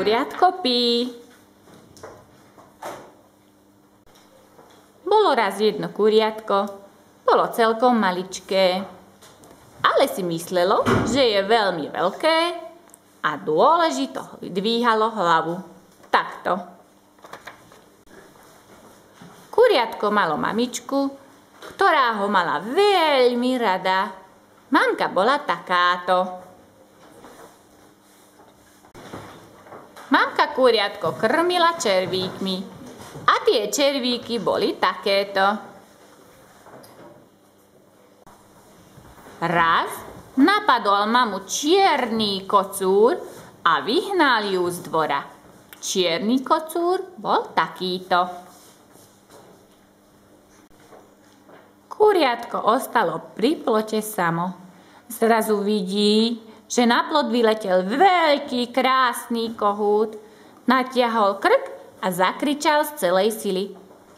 Kuriatko pí. Bolo raz jedno kuriatko, bolo celkom maličké, ale si myslelo, že je veľmi veľké a dôležito dvíhalo hlavu. Takto. Kuriatko malo mamičku, ktorá ho mala veľmi rada. Mamka bola takáto. Mamka kuriatko krmila červíkmi a tie červíky boli takéto. Raz napadol mamu čierny kocúr a vyhnal ju z dvora. Čierny kocúr bol takýto. Kuriatko ostalo pri plote samo. Zrazu vidí, že na plot vyletel veľký, krásny kohút, natiahol krk a zakričal z celej sily.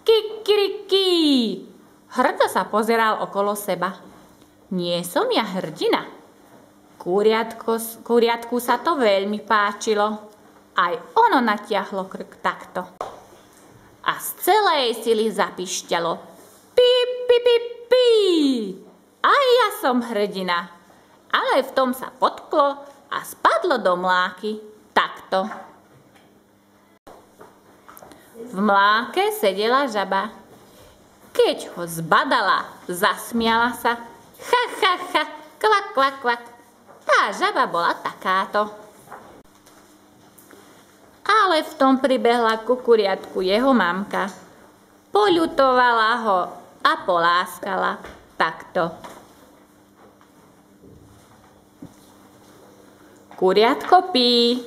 Kikiriki! Hrdo sa pozeral okolo seba. Nie som ja hrdina? Kuriatku sa to veľmi páčilo. Aj ono natiahlo krk takto. A z celej sily zapišťalo. Pip, pip, pip, pip. Aj ja som hrdina. Ale v tom sa potklo a spadlo do mláky. Takto. V mláke sedela žaba. Keď ho zbadala, zasmiala sa. Ha, ha, ha, kvak, kvak, kvak. Tá žaba bola takáto. Ale v tom pribehla ku kuriatku jeho mamka. Poľutovala ho a poláskala. Takto. Kuriatko pí.